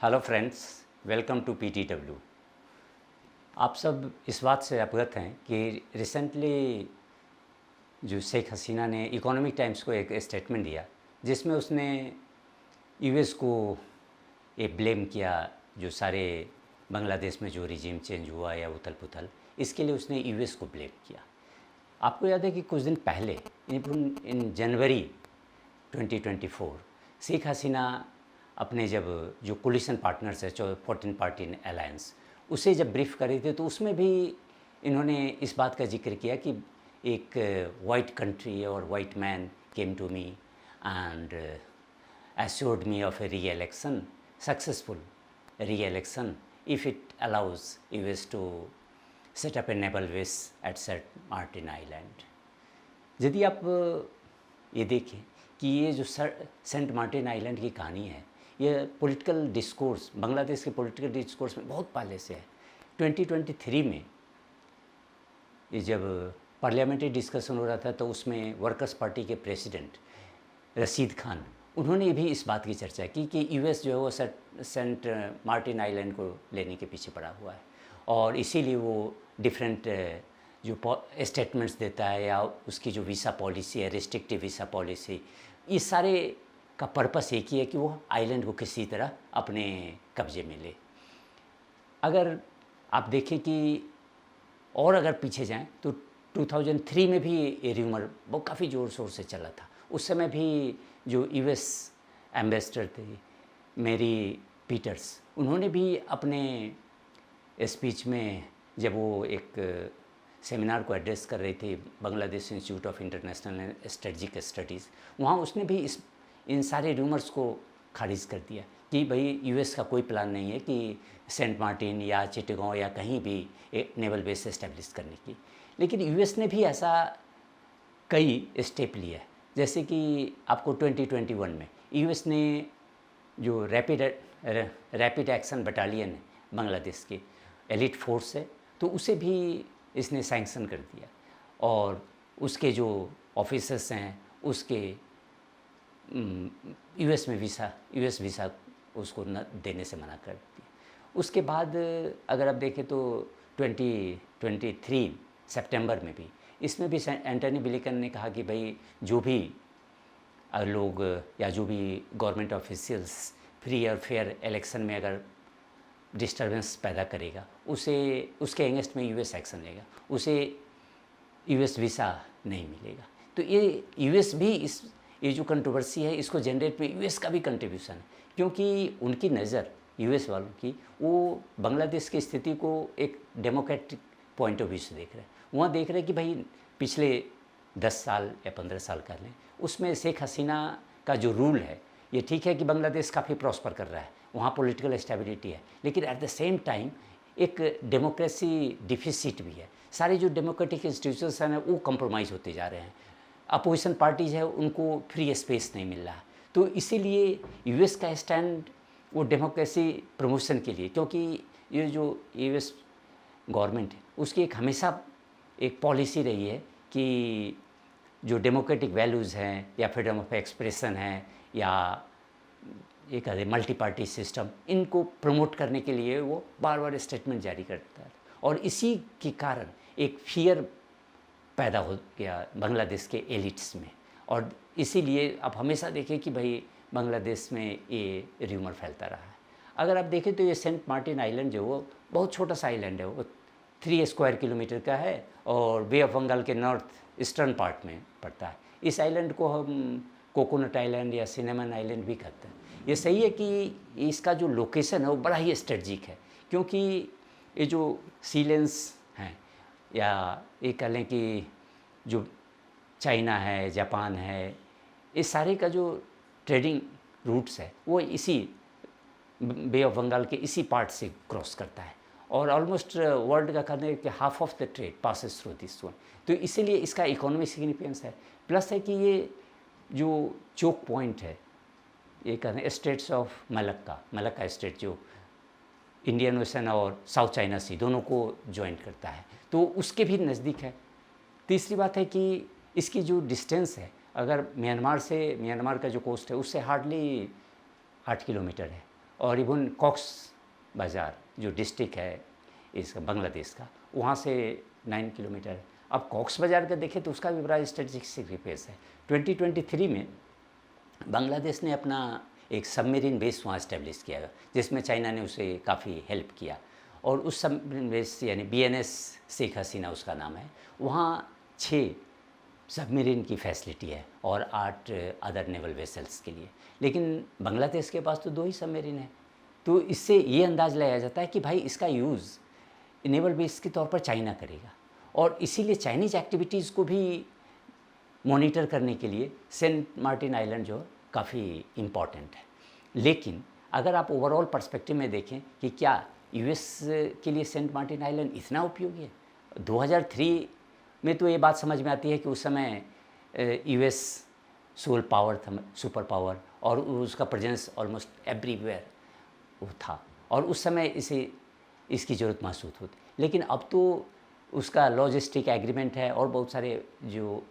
Hello friends, welcome to PTW. आप सब इस बात से अवगत हैं कि रिसेंटली जो शेख हसीना ने इकोनॉमिक टाइम्स को एक स्टेटमेंट दिया जिसमें उसने यूएस को ये ब्लेम किया, जो सारे बांग्लादेश में जो रिजीम चेंज हुआ या उथल पुथल, इसके लिए उसने यूएस को ब्लेम किया। आपको याद है कि कुछ दिन पहले इन जनवरी 2024 शेख हसीना अपने जब जो कोलिशन पार्टनर्स है 14 पार्टी अलायंस, उसे जब ब्रीफ कर रहे थे तो उसमें भी इन्होंने इस बात का जिक्र किया कि एक वाइट कंट्री और white man came to me and assured me of a re-election, successful re-election, if it allows US to set up a naval base at St. Martin Island। यदि आप ये देखें कि ये जो सेंट मार्टिन आइलैंड की कहानी है, ये पॉलिटिकल डिस्कोर्स, बांग्लादेश के पॉलिटिकल डिस्कोर्स में बहुत पहले से है। 2023 में ये जब पार्लियामेंट्री डिस्कशन हो रहा था तो उसमें वर्कर्स पार्टी के प्रेसिडेंट रशीद खान, उन्होंने भी इस बात की चर्चा की कि यूएस जो है वो सेंट मार्टिन आइलैंड को लेने के पीछे पड़ा हुआ है और इसीलिए वो डिफरेंट जो स्टेटमेंट्स देता है या उसकी जो वीज़ा पॉलिसी है, रिस्ट्रिक्टिव वीज़ा पॉलिसी, ये सारे का पर्पस एक ही है कि वो आइलैंड को किसी तरह अपने कब्जे में ले। अगर आप देखें कि और अगर पीछे जाएं तो 2003 में भी ये र्यूमर वो काफ़ी ज़ोर शोर से चला था। उस समय भी जो यूएस एम्बेसडर थे मेरी पीटर्स, उन्होंने भी अपने स्पीच में जब वो एक सेमिनार को एड्रेस कर रही थी Bangladesh institute of international and strategic studies, वहाँ उसने भी इन सारे रूमर्स को खारिज कर दिया कि भाई यूएस का कोई प्लान नहीं है कि सेंट मार्टिन या चिटगांव या कहीं भी एक नेवल बेस इस्टेब्लिश करने की। लेकिन यूएस ने भी ऐसा कई स्टेप लिया है, जैसे कि आपको 2021 में यूएस ने जो रैपिड एक्शन बटालियन है बांग्लादेश की एलिट फोर्स है, तो उसे भी इसने सैंक्शन कर दिया और उसके जो ऑफिसर्स हैं उसके यूएस वीज़ा उसको न देने से मना कर दिया। उसके बाद अगर आप देखें तो 2023 सितंबर में भी इसमें भी एंटनी ब्लिंकन ने कहा कि भाई जो भी लोग या जो भी गवर्नमेंट ऑफिशियल्स फ्री और फेयर इलेक्शन में अगर डिस्टर्बेंस पैदा करेगा उसे उसके अगेंस्ट में यूएस एक्शन लेगा, उसे यूएस वीज़ा नहीं मिलेगा। तो ये यूएस भी ये जो कंट्रोवर्सी है इसको जनरेट में यूएस का भी कंट्रीब्यूशन है, क्योंकि उनकी नज़र यूएस वालों की वो बांग्लादेश की स्थिति को एक डेमोक्रेटिक पॉइंट ऑफ व्यू से देख रहे हैं। वहाँ देख रहे हैं कि भाई पिछले 10 साल या 15 साल कर लें, उसमें शेख हसीना का जो रूल है ये ठीक है कि बांग्लादेश काफ़ी प्रॉस्पर कर रहा है, वहाँ पॉलिटिकल स्टेबिलिटी है, लेकिन एट द सेम टाइम एक डेमोक्रेसी डिफिसिट भी है। सारे जो डेमोक्रेटिक इंस्टीट्यूशंस हैं वो कंप्रोमाइज़ होते जा रहे हैं, अपोजिशन पार्टीज़ है उनको फ्री स्पेस नहीं मिल रहा है। तो इसीलिए यूएस का स्टैंड वो डेमोक्रेसी प्रमोशन के लिए, क्योंकि ये जो यूएस गवर्नमेंट है उसकी एक हमेशा एक पॉलिसी रही है कि जो डेमोक्रेटिक वैल्यूज़ हैं या फ्रीडम ऑफ एक्सप्रेशन है या एक मल्टी पार्टी सिस्टम, इनको प्रमोट करने के लिए वो बार बार स्टेटमेंट जारी करता है और इसी के कारण एक फियर पैदा हो गया बांग्लादेश के एलिट्स में। और इसीलिए आप हमेशा देखें कि भाई बांग्लादेश में ये र्यूमर फैलता रहा है। अगर आप देखें तो ये सेंट मार्टिन आइलैंड जो वो बहुत छोटा सा आइलैंड है, वो 3 स्क्वायर किलोमीटर का है और बे ऑफ बंगाल के नॉर्थ ईस्टर्न पार्ट में पड़ता है। इस आइलैंड को हम कोकोनट आइलैंड या सिनेमन आइलैंड भी कहते हैं। ये सही है कि इसका जो लोकेशन है वो बड़ा ही स्ट्रेटजिक है, क्योंकि ये जो सीलेंस हैं या ये कह लें कि जो चाइना है, जापान है, इस सारे का जो ट्रेडिंग रूट्स है वो इसी बे ऑफ बंगाल के इसी पार्ट से क्रॉस करता है और ऑलमोस्ट वर्ल्ड का कहना है कि half of the trade passes through this one. तो इसीलिए इसका इकोनॉमिक सिग्निफिकेंस है। प्लस है कि ये जो चोक पॉइंट है, ये कहते हैं स्टेट्स ऑफ मलक्का स्टेट जो इंडियन ओशन और साउथ चाइना सी दोनों को ज्वाइंट करता है, तो उसके भी नज़दीक है। तीसरी बात है कि इसकी जो डिस्टेंस है, अगर म्यांमार का जो कोस्ट है उससे हार्डली 8 किलोमीटर है और इवन कॉक्स बाज़ार जो डिस्ट्रिक्ट है इस बांग्लादेश का, वहाँ से 9 किलोमीटर। अब कॉक्स बाज़ार का देखें तो उसका भी बड़ा स्ट्रेटेजिक सिग्निफिकेंस है। 2023 में बांग्लादेश ने अपना एक सबमरीन बेस वहाँ इस्टेब्लिश किया, जिसमें चाइना ने उसे काफ़ी हेल्प किया। और उस सबमरीन बेस यानी BNS शेख हसीना उसका नाम है, वहाँ 6 सबमरीन की फैसिलिटी है और 8 अदर नेवल वेसल्स के लिए। लेकिन बांग्लादेश के पास तो 2 ही सबमरीन है। तो इससे ये अंदाज़ लगाया जाता है कि भाई इसका यूज़ नेवल बेस के तौर पर चाइना करेगा, और इसीलिए चाइनीज़ एक्टिविटीज़ को भी मॉनिटर करने के लिए सेंट मार्टिन आइलैंड जो काफ़ी इम्पॉर्टेंट है। लेकिन अगर आप ओवरऑल पर्सपेक्टिव में देखें कि क्या US के लिए सेंट मार्टिन आइलैंड इतना उपयोगी है, 2003 में तो ये बात समझ में आती है कि उस समय US सोल पावर था, सुपर पावर, और उसका प्रेजेंस ऑलमोस्ट एवरीवेयर वो था, और उस समय इसकी ज़रूरत महसूस होती। लेकिन अब तो उसका लॉजिस्टिक एग्रीमेंट है और बहुत सारे जो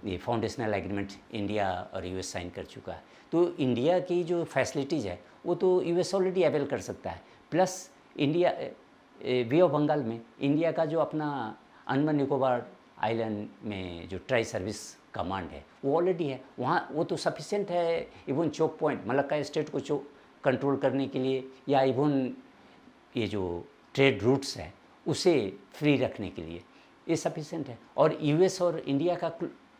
ये फाउंडेशनल एग्रीमेंट इंडिया और US साइन कर चुका है। तो इंडिया की जो फैसिलिटीज़ है वो तो US ऑलरेडी अवेल कर सकता है। Plus India Bay of Bengal में इंडिया का जो अपना अंडमान निकोबार आइलैंड में जो ट्राई सर्विस कमांड है वो ऑलरेडी है वहाँ, वो तो सफिशिएंट है even choke point Malacca strait को कंट्रोल करने के लिए, या इवन ये जो ट्रेड रूट्स हैं उसे फ्री रखने के लिए ये सफिशिएंट है। और US और इंडिया का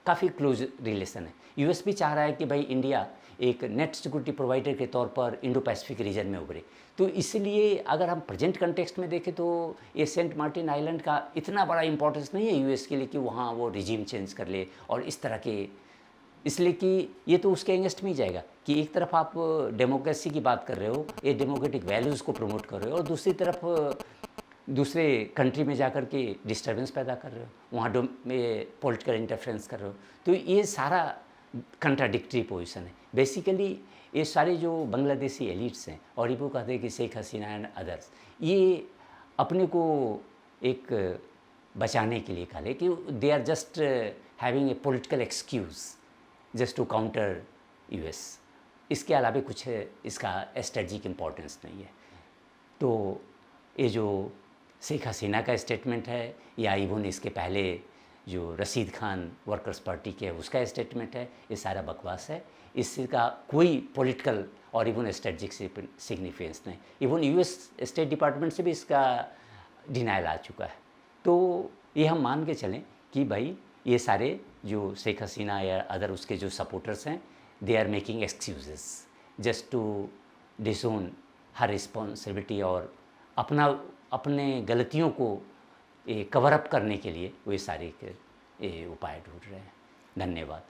काफ़ी क्लोज रिलेशन है। US भी चाह रहा है कि भाई इंडिया एक नेट सिक्योरिटी प्रोवाइडर के तौर पर इंडो पैसिफिक रीजन में उभरे। तो इसलिए अगर हम प्रेजेंट कंटेक्स्ट में देखें तो ये सेंट मार्टिन आइलैंड का इतना बड़ा इंपॉर्टेंस नहीं है US के लिए कि वहाँ वो रिजीम चेंज कर ले और इस तरह के, इसलिए कि ये तो उसके अगेंस्ट में ही जाएगा कि एक तरफ आप डेमोक्रेसी की बात कर रहे हो, ये डेमोक्रेटिक वैल्यूज़ को प्रमोट कर रहे हो, और दूसरी तरफ दूसरे कंट्री में जाकर के डिस्टर्बेंस पैदा कर रहे हो, वहाँ पॉलिटिकल इंटरफेरेंस कर रहे हो। तो ये सारा कंट्राडिक्टरी पोजीशन है। बेसिकली ये सारे जो बांग्लादेशी एलिट्स हैं, और ये वो कहते हैं कि शेख हसीना एंड अदर्स, ये अपने को एक बचाने के लिए कहा कि they are just having a political excuse just to counter US। इसके अलावा कुछ इसका स्ट्रेटजिक इम्पोर्टेंस नहीं है। तो ये जो शेख हसीना का स्टेटमेंट है, या इवन इसके पहले जो रशीद खान वर्कर्स पार्टी के उसका स्टेटमेंट है, ये सारा बकवास है। इसका कोई पॉलिटिकल और इवन स्ट्रेटजिक सिग्निफिकेंस नहीं। इवन US स्टेट डिपार्टमेंट से भी इसका डिनाइल आ चुका है। तो ये हम मान के चलें कि भाई ये सारे जो शेख हसीना या अदर उसके जो सपोर्टर्स हैं, they are making excuses just to disown her responsibility, और अपने गलतियों को कवर अप करने के लिए वो ये सारे उपाय ढूंढ रहे हैं। धन्यवाद।